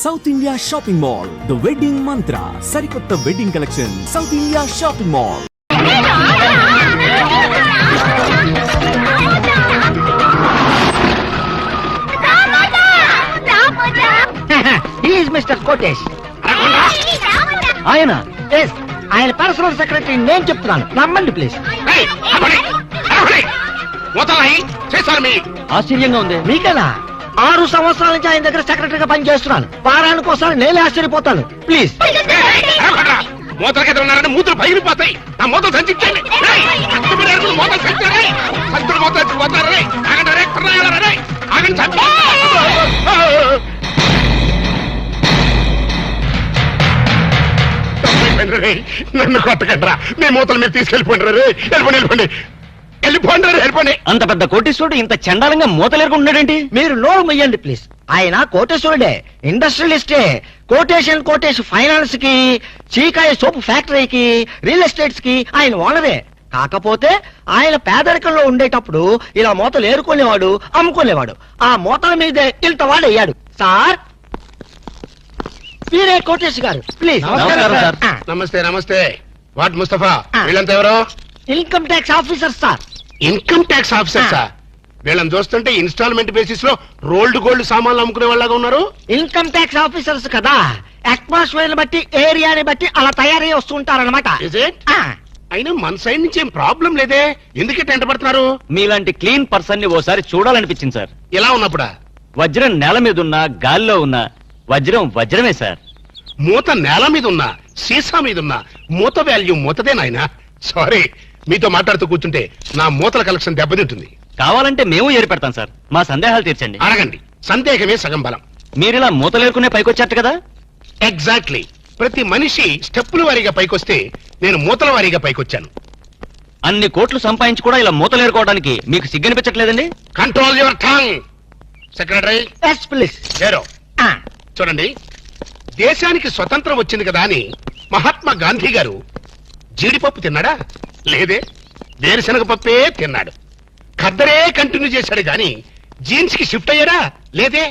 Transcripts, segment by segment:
South India shopping mall, the wedding మంత్ర, సరికొత్త wedding collection, south India shopping mall. Mister Kotesh ఆయన ఆయన personal secretary నేను చెప్తున్నాను, నమ్మండి ప్లీజ్. ఆశ్చర్యంగా ఉంది మీకదా? 6 సంవత్సరాల నుంచి ఆయన దగ్గర సెక్రటరీగా పనిచేస్తున్నాను. వారానికి ఒకసారి నేనే ఆశ్చర్యపోతాను. ప్లీజ్ మూతలకి ఉన్నారని మూతలు పగిలిపోతాయి. నా మూతలు సంచిచ్చేయండి. నన్ను కొట్టకండ్రా, మీ మూతలు మీరు తీసుకెళ్ళిపోండి. వెళ్ళిపోండి వెళ్ళిపోండి వెళ్ళిపోండి. అంత పెద్ద కోటేశ్వరుడు ఇంత చండాలంగా మూతలేరుకుంటున్నాడేంటి? మీరు నోరు మొయ్యండి ప్లీజ్. ఆయన కోటేశ్వరుడే, ఇండస్ట్రియలిస్టే. కోటేష్ ఫైనాన్స్ కి, చీకాయ సోపు ఫ్యాక్టరీకి, రియల్ ఎస్టేట్స్ కి ఆయన ఓనరే. కాకపోతే ఆయన పేదరికంలో ఉండేటప్పుడు ఇలా మూతలు ఏరుకునేవాడు, అమ్ముకునేవాడు. ఆ మూతల మీదే ఇంత వాడయ్యాడు. సార్ వీరే కోటేష్ గారు, ప్లీజ్. నమస్తే నమస్తే. వాట్ ముస్తఫా, వీళ్ళంతా ఎవరో? Income tax officer sir. Income tax officer sir. వీళ్ళని చూస్తుంటే ఇన్స్టాల్మెంట్ బేసిస్ లో రోల్డ్ గోల్డ్ సామాన్లు అమ్ముకునే వాళ్ళగా ఉన్నారు. ఇన్కమ్ ట్యాక్స్ ఆఫీసర్స్ కదా, అట్మాస్ఫియర్ బట్టి, ఏరియాని బట్టి అలా తయారై వస్తుంటారనమాట. అయినా మన సైడ్ నుంచి ఏం ప్రాబ్లం లేదే, ఎందుకే టెంట పడుతున్నారు? మీలాంటి క్లీన్ పర్సన్ ని ఓసారి చూడాలనిపించింది సార్. ఎలా ఉన్నప్పుడా? వజ్రం నేల మీద ఉన్నా, గాల్లో ఉన్నా వజ్రం వజ్రమే సార్. మూత నేల మీద ఉన్నా, సీసా మీద ఉన్నా, మూత వాల్యూ మూతదే నాయనా. సారీ, మీతో మాట్లాడుతూ కూర్చుంటే నా మూతల కలెక్షన్ దెబ్బతింటుంది. కావాలంటే మేము ఏర్పెడతాం సార్, మా సందేహాలు తీర్చండి. అడగండి, సందేహమే సగం బలం. మీరిలా మూతలేరుకునే పైకొచ్చారు కదా? ఎగ్జాక్ట్లీ. ప్రతి మనిషి స్టెప్పుల వారీగా పైకొస్తే నేను మూతల వారీగా పైకొచ్చాను. అన్ని కోట్లు సంపాదించి కూడా ఇలా మూతలేరుకోవడానికి మీకు సిగ్గనిపించట్లేదండి? Control your tongue. Secretary please. చూడండి, దేశానికి స్వతంత్రం వచ్చింది కదా అని మహాత్మా గాంధీ గారు జీడిపప్పు తిన్నాడా? లేదే, వేరుశనగ పప్పే తిన్నాడు. ఖద్దరే కంటిన్యూ చేశాడు గాని జీన్స్ కి షిఫ్ట్ అయ్యాడా? లేదే.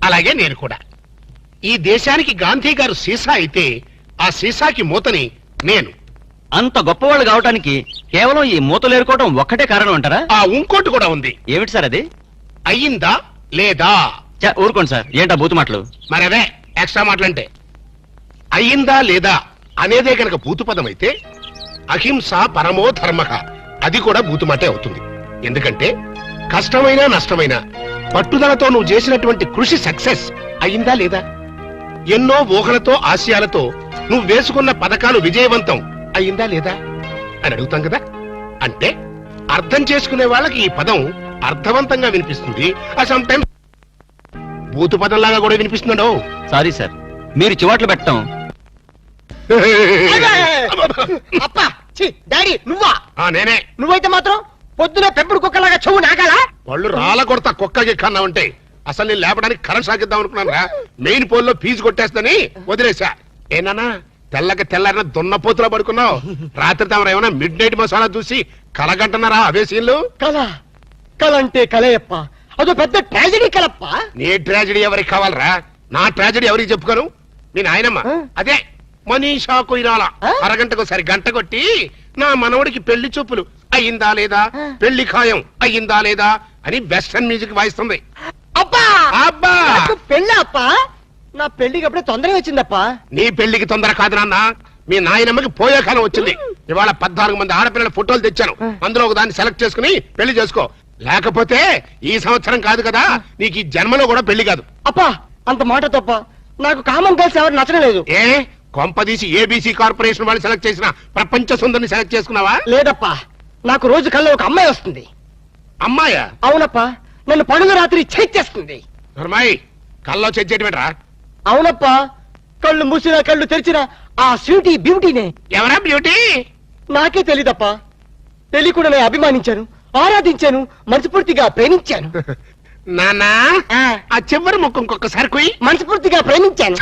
అలాగే నేను కూడా. ఈ దేశానికి గాంధీ గారు సీసా అయితే ఆ సీసాకి మూతని నేను. అంత గొప్పవాళ్ళు కావటానికి కేవలం ఈ మూతలేరుకోవడం ఒక్కటే కారణం అంటారా? ఇంకోటి కూడా ఉంది. ఏమిటి సార్ అది? అయ్యిందా లేదా? ఊరుకోండి సార్, ఏంటా బూతు మాటలు? మరి అదే ఎక్స్ట్రా మాటలంటే. అయ్యిందా లేదా అనేదే కనుక భూతుపదం అయితే అహింస పరమో ధర్మః అది కూడా భూతుమాటే అవుతుంది. ఎందుకంటే కష్టమైనా నష్టమైనా పట్టుదలతో నువ్వు చేసినటువంటి కృషి సక్సెస్ అయ్యిందా లేదా? ఎన్నో ఊహలతో ఆశయాలతో నువ్వు వేసుకున్న పథకాలు విజయవంతం అయ్యిందా లేదా అని అడుగుతాం కదా. అంటే అర్థం చేసుకునే వాళ్ళకి ఈ పదం అర్థవంతంగా వినిపిస్తుంది, సమ్ టైమ్స్ భూతు పదంలాగా కూడా వినిపిస్తున్నాడు. సారీ సార్, మీరు చివాట్లు పెట్టడం. అప్పా డాడీ నువ్వా? నేనే. నువ్వైతే మాత్రం పొద్దున పెంపుడు కుక్కలాగా చెవు నాగాలా? వాళ్ళు రాళ్ళ కొడతా కుక్కకి కన్నావంటే అసలు నేను లేపడానికి కరెంట్ సాగిద్దాం అనుకున్నాను రా. మెయిన్ పోల్ లో ఫీజు కొట్టేస్తని వదిలేసా. ఏనానా తెల్లారిన దున్నపోతులా పడుకున్నావు. రాత్రి తమరు ఏమైనా మిడ్ నైట్ మసాలా చూసి కలగంటున్నారా? అవే సీన్లు. కల అంటే కలయప్ప, అదో పెద్ద ట్రాజడీ కలప్ప. నీ ట్రాజడీ ఎవరికి కావాలరా? నా ట్రాజడీ ఎవరికి చెప్పుకోను? మీ నాయనమ్మ అదే మనీషా కొయిరాల అరగంటకు సరి గంట కొట్టి నా మనవడికి పెళ్లి చూపులు అయ్యిందా లేదా, పెళ్లి ఖాయం అయ్యిందా లేదా అని వెస్టర్న్ మ్యూజిక్ వాయిస్తుంది. అబ్బా పెళ్ళి అప్ప, నా పెళ్లికి అప్పుడే తొందరగా వచ్చిందప్ప. నీ పెళ్లికి తొందర కాదు నాన్న, మీ నాయనమ్మకి పోయే కాలం వచ్చింది. ఇవాళ 14 మంది ఆడపిల్లల ఫోటోలు తెచ్చాను, అందులో ఒక దాన్ని సెలెక్ట్ చేసుకుని పెళ్లి చేసుకో. లేకపోతే ఈ సంవత్సరం కాదు కదా, నీకు ఈ జన్మలో కూడా పెళ్లి కాదు. అప్పా అంత మాట తప్ప, నాకు కామన్ గర్ల్స్ ఎవరు నచ్చడం లేదు. ఏ కొంపదీసి ఏబీసీ కార్పొరేషన్ వాళ్ళు సెలెక్ట్ చేసిన ప్రపంచ సుందరిని సెలెక్ట్ చేసుకున్నావా? లేదప్పా, నాకు రోజు కల్లో ఒక అమ్మాయి వస్తుంది. అమ్మాయా? అవునప్పా, నన్ను పండుగ రాత్రి చేస్తుంది. నర్మాయి కల్లో చెయ్యటమేట్రా? అవునప్పా, కళ్ళు మూసినా కళ్ళు తెరిచినా ఆ స్వీటీ బ్యూటీనే. ఎవరా బ్యూటీ? నాకే తెలీదప్పా. తెలియకుండా నేను అభిమానించాను, ఆరాధించాను, మనస్ఫూర్తిగా ప్రేమించాను. నానా ఆ చివరి ముఖం ఇంకొకసారి కుయ్. మనస్ఫూర్తిగా ప్రేమించాను.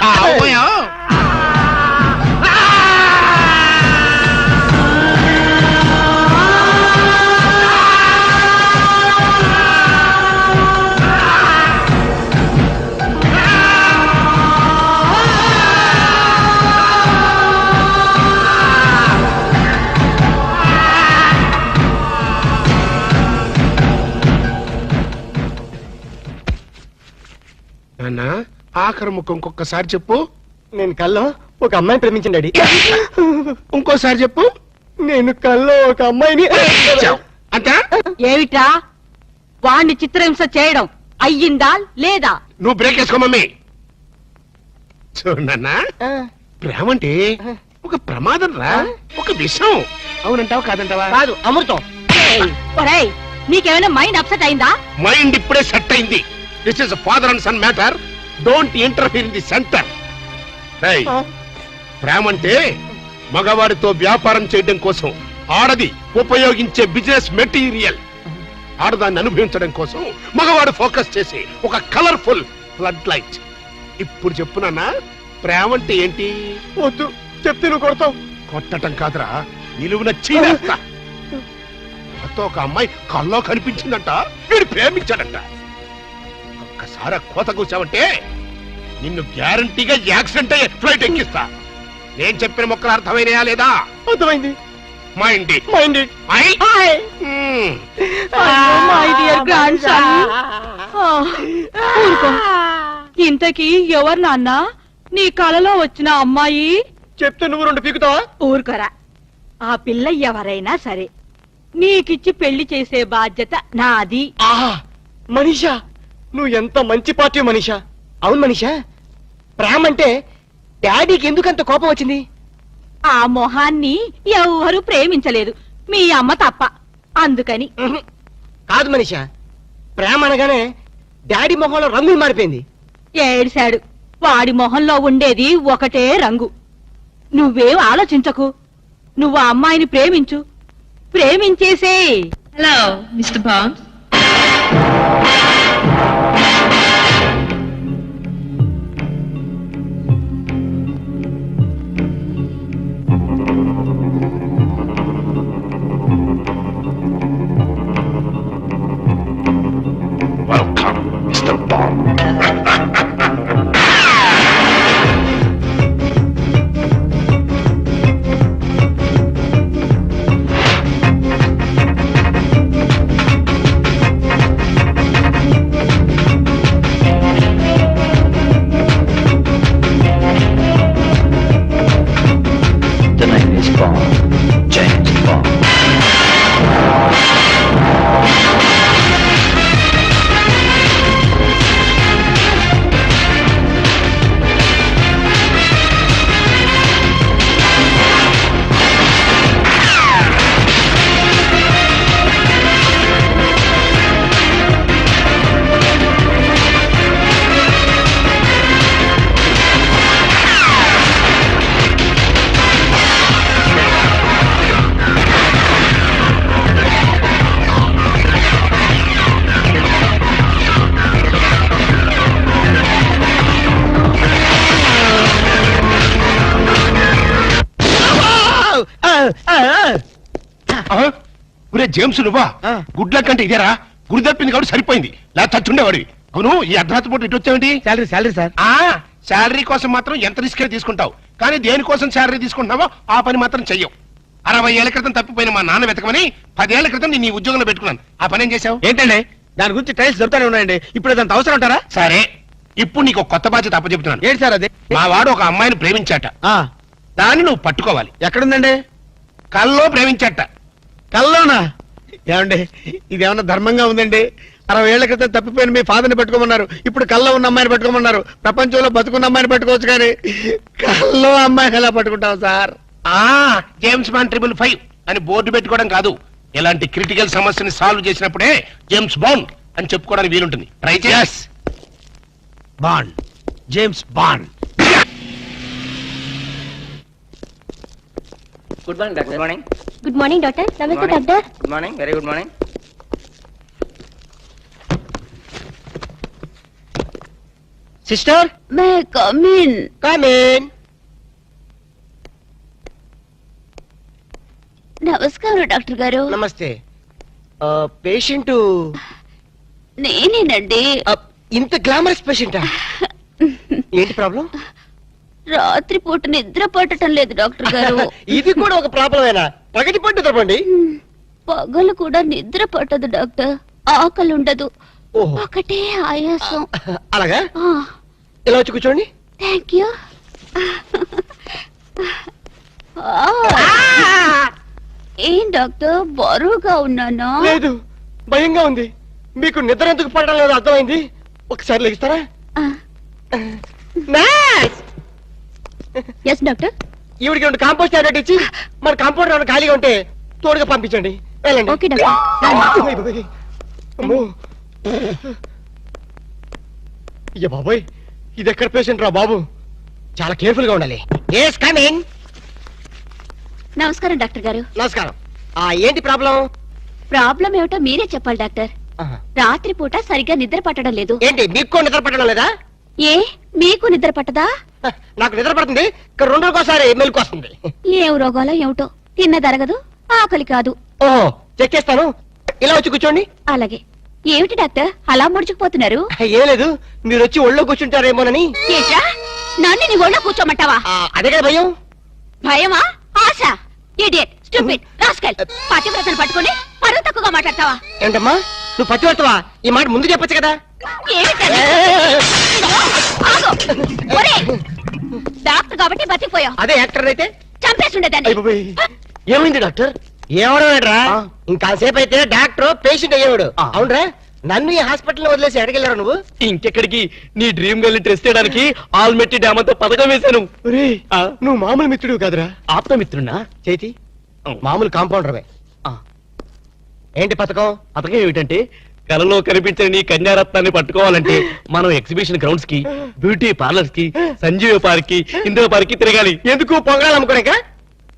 ఆఖరి ముక్క ఇంకొకసారి చెప్పు. నేను కల్లో ఒక అమ్మాయిని ప్రేమించండి డాడీ. ఇంకోసారి చెప్పు. నేను కల్లో ఒక అమ్మాయిని అంతే. ఏమిట్రా వాణ్ణి చిత్రహింస చేయడం అయ్యిందా లేదా? నువ్వు బ్రేక్ వేసుకో మమ్మీ. చూడన్నా, ప్రేమ అంటే ఒక ప్రమాదం రా, ఒక విషం. అవునంటావా కాదంటావా? కాదు, అమృతం. ఒరేయ్ నీకేమైనా మైండ్ అప్సెట్ అయిందా? మైండ్ ఇప్పుడే సెట్ అయింది. This is father and son matter. Don't interfere in the center. ప్రేమ అంటే మగవాడితో వ్యాపారం చేయడం కోసం ఆడది ఉపయోగించే బిజినెస్ మెటీరియల్. ఆడదాన్ని అనుభవించడం కోసం మగవాడు ఫోకస్ చేసి ఒక కలర్ఫుల్ ఫ్లడ్ లైట్. ఇప్పుడు చెప్పునన్నా, ప్రేమ అంటే ఏంటి? వద్దు చెప్తే నువ్వు కొడతావు. కొట్టడం కాదురా, నిలువున చీరేస్తా. నాతో ఒక అమ్మాయి కల్లో కనిపించిందంట, వీడు ప్రేమించాడంట. ఒక్కసారి కోత కూర్చావంటే నిన్ను గ్యారంటీగా యాక్సిడెంట్ అయ్యే ఫ్లైట్ ఎక్కిస్తా. నేను చెప్పిన మొక్కలు అర్థమైనయా లేదా? అర్థమైంది. మా ఇంటి mind my dear grand son. ఊరుకో. ఇంతకీ ఎవరు నాన్న నీ కలలో వచ్చిన అమ్మాయి? చెప్తే నువ్వు రెండు పీకుతావా? ఊరుకోరా. ఆ పిల్ల ఎవరైనా సరే నీకిచ్చి పెళ్లి చేసే బాధ్యత నాది. ఆహా, మనీషా నువ్వు ఎంత మంచి పార్టీ మనీషా. అవును మనీషా, ప్రేమ అంటే డాడీకి ఎందుకంత కోపం వచ్చింది? ఆ మొహాన్ని ఎవరు ప్రేమించలేదు, మీ అమ్మ తప్ప. అందుకని. కాదు మనీషా, ప్రేమ అనగానే డాడీ మొహంలో రంగు మారిపోయింది. ఏడిశాడు. వాడి మొహంలో ఉండేది ఒకటే రంగు. నువ్వేం ఆలోచించకు. నువ్వు ఆ అమ్మాయిని ప్రేమించు, ప్రేమించేసే. Hello, Mr. Bond. Welcome mister bond. The name is Bond. James Bond. ఒరే జేమ్స్, నువ్వా? గుడ్ల కంటే ఇదేరా. గుడి తప్పింది కాబట్టి సరిపోయింది, లేదా చచ్చుండేవాడివి. అవును, ఈ అర్ధరాత్రి పూట ఇటు వచ్చావేంటి? Salary sir. శాలరీ కోసం మాత్రం ఎంత రిస్క్ తీసుకుంటావు, కానీ దేనికోసం శాలరీ తీసుకుంటున్నావో ఆ పని మాత్రం చెయ్యవు. 60 ఏళ్ల క్రితం తప్పిపోయిన మా నాన్న వెతకమని 10 ఏళ్ల క్రితం నేను ఈ ఉద్యోగంలో పెట్టుకున్నాను. ఆ పని ఏం చేశావు? ఏంటండి దాని గురించి టైల్స్ దొరుకుతానే ఉన్నాయండి. ఇప్పుడు అదంత అవసరం అంటారా? సరే, ఇప్పుడు నీకు ఒక కొత్త బాధ్యత అప్పచెప్తున్నాను. ఏంటి సార్ అది? మా వాడు ఒక అమ్మాయిని ప్రేమించాట, దాన్ని నువ్వు పట్టుకోవాలి. ఎక్కడుందండి? కల్లో ప్రేమించాట. కల్లోనా? ఏమండి ఇదేమన్నా ధర్మంగా ఉందండి? 60 ఏళ్ల క్రితం తప్పిపోయిన మీ ఫాదర్ని పెట్టుకోమన్నారు, ఇప్పుడు కల్లో ఉన్న అమ్మాయిని పెట్టుకోమన్నారు. ప్రపంచంలో బతుకున్న అమ్మాయిని పెట్టుకోవచ్చు, కానీ కల్లో అమ్మాయిని ఎలా పట్టుకుంటాం సార్? జేమ్స్ బాండ్ 555 అని బోర్డు పెట్టుకోవడం కాదు, ఇలాంటి క్రిటికల్ సమస్యని సాల్వ్ చేసినప్పుడే జేమ్స్ బాండ్ అని చెప్పుకోవడానికి వీలుంటుంది. ట్రై చేస్. Bond, James Bond. Good morning, doctor. Good morning. Good morning doctor. నమస్తే doctor. Good morning. Very good morning. Sister may come in. Come in. నమస్కారం డాక్టర్ గారు. నమస్తే. పేషెంట్ నేనేనండి. ఇంత గ్లామరస్ పేషెంటా? ఏంటి ప్రాబ్లం? రాత్రి పూట నిద్ర పట్టడం లేదు డాక్టర్ గారు. ఇది కూడా ఒక ప్రాబ్లమేనా? పగటి పట్టు తప్పండి. పగలు కూడా నిద్ర పట్టదు డాక్టర్. ఆకలి ఉండదు, ఓహో. ఒకటే ఆయాసం. అలాగా? ఆ, ఇలా వచ్చి కూర్చోండి. Thank you. ఏం డాక్టర్ బరువుగా ఉన్నానా? లేదు, భయంగా ఉంది. మీకు నిద్ర ఎందుకు పడడం లేదు అర్థమైంది. ఒకసారి లెగిస్తారా? Yes doctor. ఈవిడికి రెండు కాంపోస్ట్ టాబ్లెట్ ఇచ్చి మన కాంపౌండ్ ఏమైనా ఖాళీగా ఉంటే తోడుగా పంపించండి. వెళ్ళండి. Okay doctor. అమ్మో. అయ్య బాబోయ్, ఇది ఎక్కడ పేషెంట్ రా బాబు, చాలా కేర్ఫుల్ గా ఉండాలి. Yes coming. నమస్కారం డాక్టర్ గారు. నమస్కారం. ఏంటి ప్రాబ్లం? ప్రాబ్లం ఏమిటో మీరే చెప్పాలి డాక్టర్. రాత్రిపూట సరిగ్గా నిద్ర పట్టడం లేదు. ఏంటి మీకు నిద్ర పట్టడం లేదా? ఏ మీకు నిద్ర పట్టదా? నాకు నిద్ర పడుతుంది, ఇక్కడ 2 రోజుకోసారి మెలకు వస్తుంది. ఏం రోగాలో ఏమిటో, తిన్నదరగదు, ఆకలి కాదు. ఓహో, చెక్ చేస్తాను. ఇలా వచ్చి కూర్చోండి. అలాగే. ఏమిటి డాక్టర్ అలా ముడుచుకుపోతున్నారు? ఏం లేదు, మీరు వచ్చి ఒళ్ళో కూర్చుంటారేమోనని. ఏంట్రా, నన్ను నీ ఒళ్ళో కూర్చోమంటావా? అదే కదా భయం. భయమా? ఆశ? Idiot, stupid, rascal. పతివ్రతను పట్టుకొని పరువు తక్కువగా మాట్లాడతావా? ఏంటమ్మా నువ్వు పచ్చి పెడతావా? ఈ మాట ముందు చెప్పొచ్చు కదా. ఏమిటది? ఆగు. ఒరేయ్, డాక్టర్ కాబట్టి బతికిపోయావు. అదే యాక్టర్ అయితే చంపేస్తుండేదాన్ని. ఏమైంది డాక్టర్? ఏమడరా, ఇంకాసేపు అయితే డాక్టర్ పేషెంట్ అయ్యేవాడు. అవునరా, నన్ను ఈ హాస్పిటల్ వదిలేసి ఎక్కడికెళ్ళారు నువ్వు? ఇంకెక్కడికి, నీ డ్రీమ్ గర్ల్ టెస్ట్ చేయడానికి ఆల్మెట్టి డ్యామ్ అంతా పథకం వేశాను. నువ్వు మామూలు మిత్రుడు కాదురా. ఆప్తమిత్రున్నా? చేతి మామూలు కాంపౌండర్వే. ఏంటి పథకం? పథకం ఏమిటంటే, కలలో కనిపించిన నీ కన్యారత్నాన్ని పట్టుకోవాలంటే మనం ఎగ్జిబిషన్ గ్రౌండ్స్ కి, బ్యూటీ పార్లర్స్ కి, సంజీవ పార్క్ కి, ఇందిరా పార్క్ కి తిరగాలి. ఎందుకు పొంగడాలు అమ్ముకోలేక?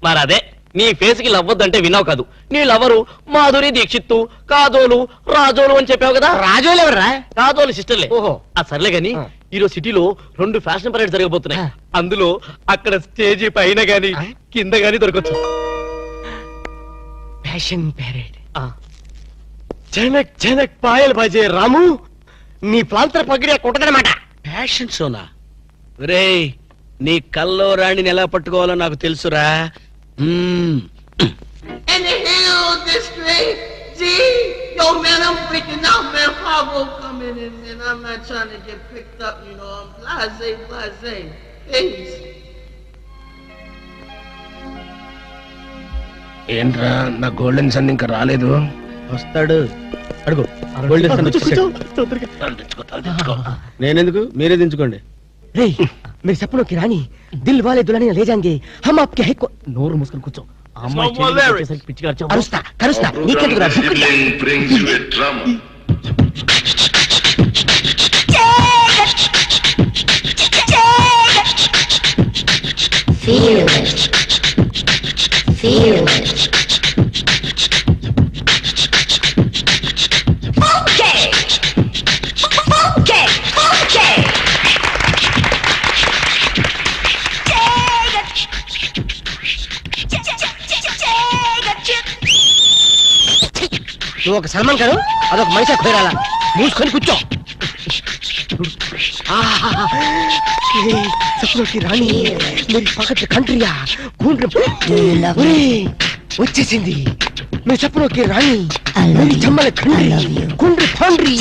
మరి అదే, నీ ఫేస్ కి లవ్వద్దంటే విన్నావు కాదు. నీ లవరు మాధురి దీక్షిత్తు, కాదోలు, రాజోలు అని చెప్పావు కదా. రాజోలు ఎవరా? కాదోలు సిస్టర్లే. ఓహో. ఆ సర్లే గాని, ఈరోజు సిటీలో 2 ఫ్యాషన్ పరేడ్ జరగబోతున్నాయి. అందులో అక్కడ స్టేజీ పైన గాని కింద గాని దొరకచ్చు. Fashion parade. జనక్ జనక్ పాయల్ బాజే రాము, నీ ప్రాంతర పగిడి కొట్టదనమాట. ఫ్యాషన్ షోనా? రేయ్, నీ కల్లో రాణిని ఎలా పట్టుకోవాలో నాకు తెలుసురా. In the hill district, G, yo man, I'm freaking out, man. Fargo coming in, and I'm not trying to get picked up, you know. I'm blase. Please. ఏంట్రా నా గోల్డెన్ సన్ ఇంకా రాలేదు? వస్తాడు, అడుగు. నేనెందుకు, మీరే దించుకోండి. మీరు చెప్పలోకి రాని దిల్ వాలే దుల్హనియా లే జాంగే హమ్ ఆప్కే హై. నోరు మూసుకొని కూర్చో. ఆ అమ్మాయి చేతికి వచ్చేసరికి పిచ్చిగా అరిచావు. కరుస్తా నీకెందుకు రా? నువ్వు ఒక సల్మాన్ గారు, అదొక మనిషి ఖైరాలా. మూసుకొని కూర్చో. సప్నోకి రాణి మేరీ పకట్ కంట్రియా వచ్చేసింది. మీ సప్నోకి రాణి Mary చమ్మల ఖండ్రి కుండ్రి ఫండ్రి.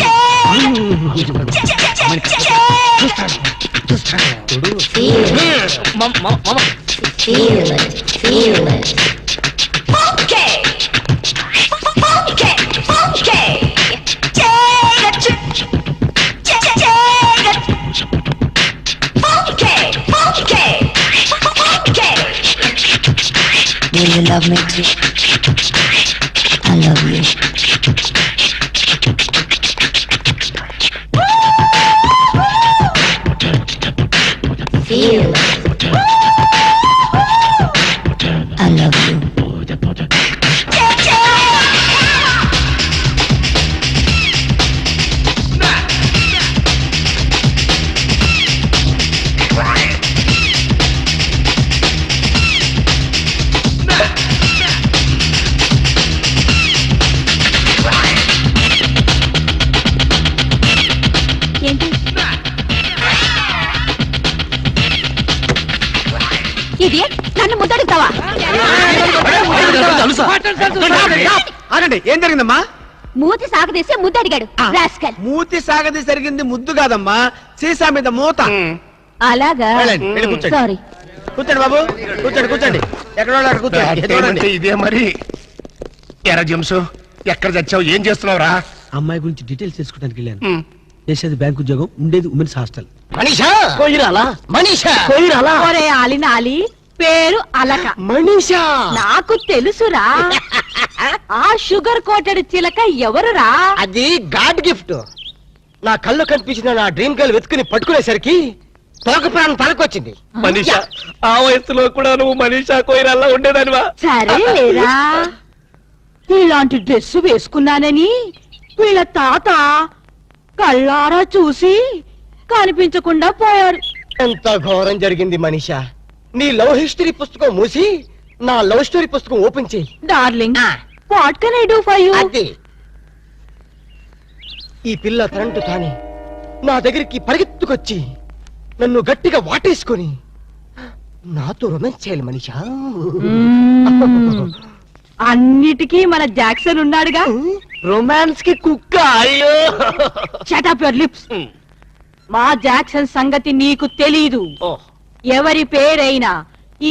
Do you love me too? I love you. Feel it. I love you. నన్ను ముద్దడుగుతావా? ఆగండి, ఏం జరిగిందమ్మా? మూతి సాగదీసి ముద్దడిగాడు రాస్కల్. మూతి సాగది జరిగింది ముద్దు కాదమ్మా, సీసా మీద మూత. అలాగా వెళ్ళండి, వెళ్ళి కూర్చోండి. సారీ. కూర్చోండి బాబు, కూర్చోండి కూర్చోండి. ఎక్కడ వాళ్ళు అక్కడ కూర్చోండి. అంటే ఇదే మరి. ఎరా జంసు, ఎక్కడ చచ్చావు, ఏం చేస్తున్నావురా? అమ్మాయి గురించి డీటెయిల్స్ తెలుసుకోవడానికి వెళ్ళాను. చేసేది బ్యాంక్ ఉద్యోగం, ఉండేది ఉమెన్స్ హాస్టల్. మనీషా కోయిరాలా మనీషా కోయిరాలా ఒరే ఆలినాలి, పేరు అలక. మనీషా నాకు తెలుసురా. ఆ షుగర్ కోటెడ్ చిలక ఎవరురా? అది గాడ్ గిఫ్ట్. నా కళ్ళు కనిపించిన నా డ్రీమ్ గర్ల్ వెతుకుని పట్టుకునేసరికి తోక ప్రాణం తలకొచ్చింది. మనీషా, ఆ వయసులో కూడా నువ్వు మనీషా కోయిరాలా ఉండేదానివా? సరే లేరా, ఇలాంటి డ్రెస్ వేసుకున్నానని వీళ్ళ తాత కళ్ళారా చూసి కనిపించకుండా పోయారు. ఎంత ఘోరం జరిగింది మనీషా. నీ లవ్ హిస్టరీ పుస్తకం మూసి నా లవ్ స్టోరీ పుస్తకం ఓపెన్ చేయి. Darling, what can I do for you? అది ఈ పిల్ల కరెంటు తాని నా దగ్గరికి పరిగెత్తుకొచ్చి నన్ను గట్టిగా వాటేసుకొని నాతో రొమాన్స్ చేయాలి మనీషా. అన్నిటికీ మన జాక్సన్ ఉన్నాడుగా. రొమాన్స్ కి కుక్క. అయ్యో షట్ అప్ యువర్ లిప్స్. మా జాక్సన్ సంగతి నీకు తెలీదు. ఎవరి పేరైనా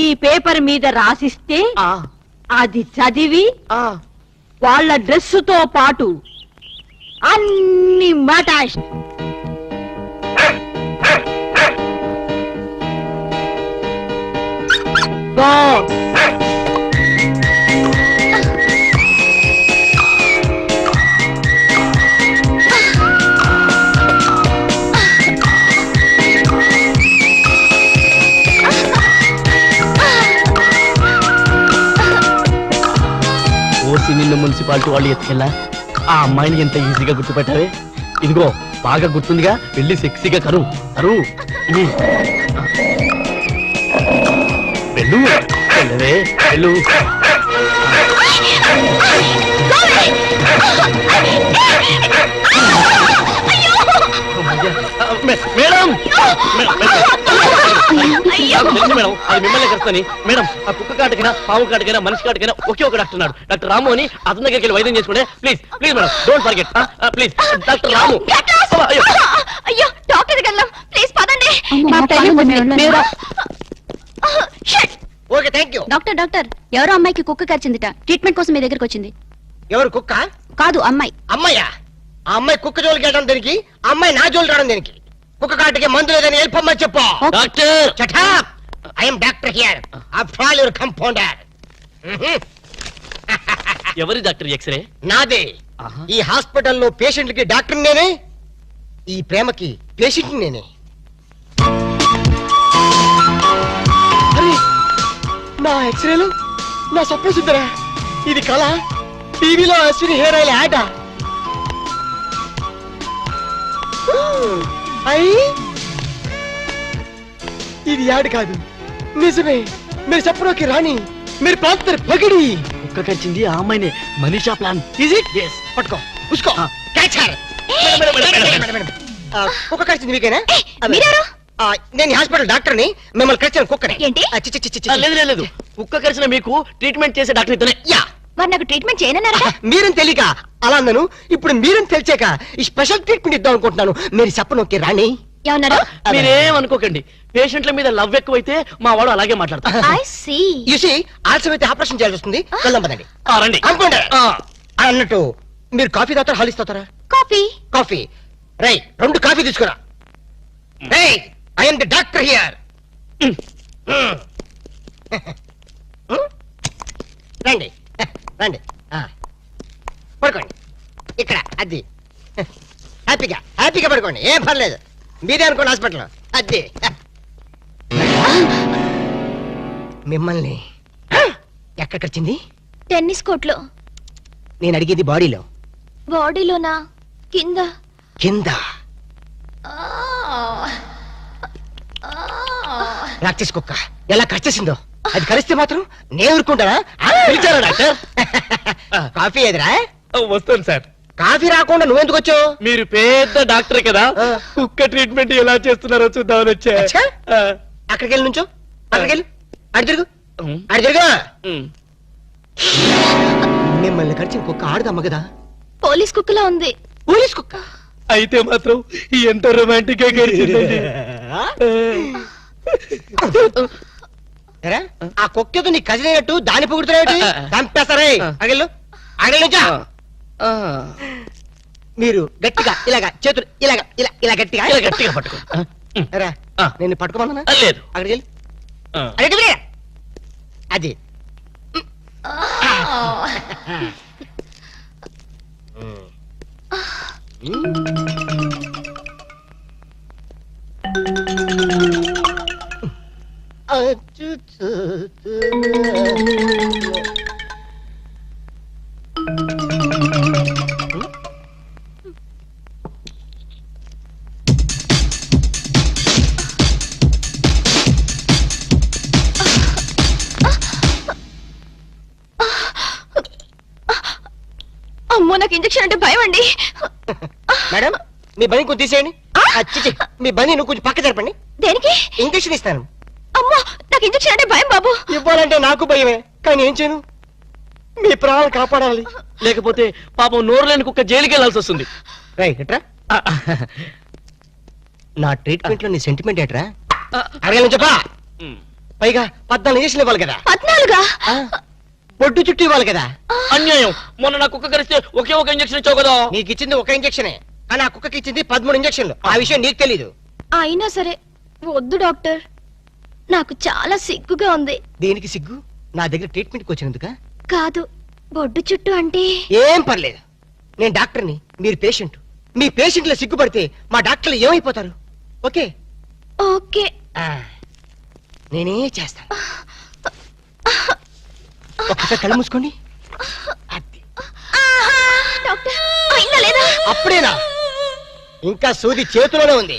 ఈ పేపర్ మీద రాసిస్తే అది చదివి వాళ్ళ డ్రెస్సుతో పాటు అన్ని మటాష్. ఓసి నిన్ను మున్సిపాలిటీ వాళ్ళు ఎత్తుకెళ్ళా ఆ అమ్మాయిని ఎంత ఈజీగా గుర్తుపెట్టావే. ఇదిగో బాగా గుర్తుందిగా, వెళ్ళి సెక్సీగా కరు కరు. వెళ్ళు వెళ్ళవే వెళ్ళు. మేడం మేడం, అది మిమ్మల్ని కలుస్తాని మేడం. ఆ కుక్క కాటకైనా పాము కాటకైనా మనిషి కాటకైనా ఒకే ఒక డాక్టర్ ఉన్నాడు, డాక్టర్ రాము అని. అతని దగ్గరికి వెళ్ళి వైద్యం చేసుకుంటే please please madam, don't forget please. Doctor Ramu. అయ్యో డాక్టర్ దగ్గర ప్లీజ్ పదండి. Okay, thank you. Doctor doctor, ఎవరో అమ్మాయికి కుక్క కరిచిందిట. ట్రీట్మెంట్ కోసం మీ దగ్గరకు వచ్చింది. ఎవరు కుక్క? కాదు అమ్మాయి. అమ్మాయ్యా? ఆ అమ్మాయి కుక్క జోలికి వెళ్ళడం దేనికి? ఆ అమ్మాయి నా జోలికి రావడం దేనికి? కుక్క కాటికి మందు లేదని వెళ్ళిపోమ్మని చెప్పు. Doctor I'm doctor here. After all your compounder. ఎవరి డాక్టర్? ఎక్స్రే నాదే. ఈ హాస్పిటల్లో పేషెంట్లకి డాక్టర్ నేనే, ఈ ప్రేమకి పేషెంట్ నేనే. అరే, నా ఎక్స్రేలు నా సప్రసిద్ధరా. ఇది కళ. టీవీలో అశ్విని హెయిర్ ఆయిల్ యాడ్. ఇది యాడ్ కాదు, నిజమే. మీరు చెప్పడానికి రాణి, మీరు ప్రాంతర్ పగిడి. కుక్క కరిచింది ఆ అమ్మాయినే. మనీషా ప్లాన్. పట్టుకో, ఉసుకో, క్యాచ్ హర్. కుక్క కరిచింది మీకేనా? నేను హాస్పిటల్ డాక్టర్ని. మిమ్మల్ని కరిచిన కుక్కని ఏంటి? లేదు లేదు, కుక్క కరిచిన మీకు ట్రీట్మెంట్ చేసే డాక్టర్ ఇతనే. యా, మరి నాకు ట్రీట్మెంట్ చేయనన్నారా? మీరని తెలియక అలా అన్నాను. ఇప్పుడు మీరని తెలిసాక ఈ స్పెషల్ ట్రీట్మెంట్ ఇద్దాం అనుకుంటున్నాను. మీరు చెప్పనొక్కే రాణి. ఏమన్నారు? మీరేమనుకోకండి, పేషెంట్ల మీద లవ్ ఎక్కువైతే మా వాడు అలాగే మాట్లాడతారు. I see. యూసి ఆలస్యం అయితే ఆపరేషన్ చేయాల్సి వస్తుంది. వెళ్దాం పదండి. రండి. కంపౌండర్ అన్నట్టు మీరు కాఫీ తాగుతారా, హాలిస్ తాగుతారా? కాఫీ. కాఫీ. రై, 2 కాఫీ తీసుకురా. రై, ఐఎమ్ ది డాక్టర్ హియర్. రండి రండి, పడుకోండి ఇక్కడ. అది హ్యాపీగా హ్యాపీగా పడుకోండి, ఏం పర్లేదు. మీరే అనుకోండి హాస్పిటల్. అది మిమ్మల్ని ఎక్కడ కరిచింది? టెన్నిస్ కోర్ట్లో. నేను అడిగేది బాడీలో. బాడీలోనా? కింద. కింద. ప్రాక్టీస్ కుక్క ఎలా కరిచేసిందో. అది కరిస్తే మాత్రం నేను ఊరుకుంటారా? పిలిచారా డాక్టర్? కాఫీ ఎదురా? వస్తాను సార్. కాఫీ రాకుండా నువ్వెందుకు వచ్చావు? మీరు పెద్ద డాక్టర్ కదా, కుక్క ట్రీట్మెంట్ ఎలా చేస్తున్నారో చూద్దామని వచ్చా. అచ్చా? అక్కడికి వెళ్ళి నుంచో. అక్కడికి వెళ్ళి అడి తిరుగు, అడి తిరుగు. మిమ్మల్ని కరిచిన కుక్క ఆడదమ్మ కదా? పోలీస్ కుక్కలా ఉంది. పోలీస్ కుక్క? అయితే మాత్రం ఎంత రొమాంటిక్ గా గడిచిందండి. ఎరా, ఆ కుక్కతో నీ కజిన్ అయినట్టు దాన్ని పొగుడుతున్నావు. చంపేస్తారే. అగలు అగలు నుంచా. మీరు గట్టిగా ఇలాగా చేతులు ఇలాగా ఇలా ఇలా గట్టిగా ఇలా గట్టిగా పట్టుకో. ఎరా, నేను పట్టుకోమన్నా లేదు. అక్కడికి వెళ్ళి అక్కడికి వెళ్ళి. అది అమ్మో నాకు ఇంజెక్షన్ అంటే భయం అండి. మేడం, మీ బని కొంచెం తీసేయండి. చిచి, మీ బని నువ్వు కొంచెం పక్క జరపండి. దేనికి? ఇంజక్షన్ ఇస్తాను. అమ్మో నాకు ఇంజెక్షన్ అంటే భయం బాబు. ఇవ్వాలంటే నాకు భయమే, కానీ ఏం చేయను? మీ ప్రాణాలు కాపాడాలి. లేకపోతే పాపం నోరు లేని కుక్క జైలుకి వెళ్లాల్సి వస్తుంది. రైట్ ఎట్రా. నా ట్రీట్మెంట్ లో నీ సెంటిమెంట్ ఏట్రా? అడగలను చెప్పా. పైగా 14 ఇంజక్షన్ ఇవ్వాలి కదా. 14గా? బొడ్డు చుట్టూ ఇవ్వాలి కదా. అన్యాయం. మొన్న నా కుక్క కరిస్తే ఒకే ఒక ఇంజక్షన్ ఇచ్చావు కదా. నీకు ఇచ్చింది ఒక ఇంజక్షనే, కానీ ఆ కుక్కకి ఇచ్చింది 13 ఇంజక్షన్లు. ఆ విషయం నీకు తెలీదు. అయినా సరే వద్దు డాక్టర్, నాకు చాలా సిగ్గుగా ఉంది. దీనికి సిగ్గు? నా దగ్గర ట్రీట్మెంట్కి వచ్చినందుక? కాదు, బొడ్డు చుట్టూ అంటే. ఏం పర్లేదు, నేను డాక్టర్ని, మీరు పేషెంట్. మీ పేషెంట్లు సిగ్గుపడితే మా డాక్టర్లు ఏమైపోతారు? Okay okay. నేనే చేస్తాను. ఒక్కసారి కళ్ళు మూసుకోండి. అది. డాక్టర్ అయిందా లేదా? అప్పుడేనా? ఇంకా సూది చేతిలోనే ఉంది.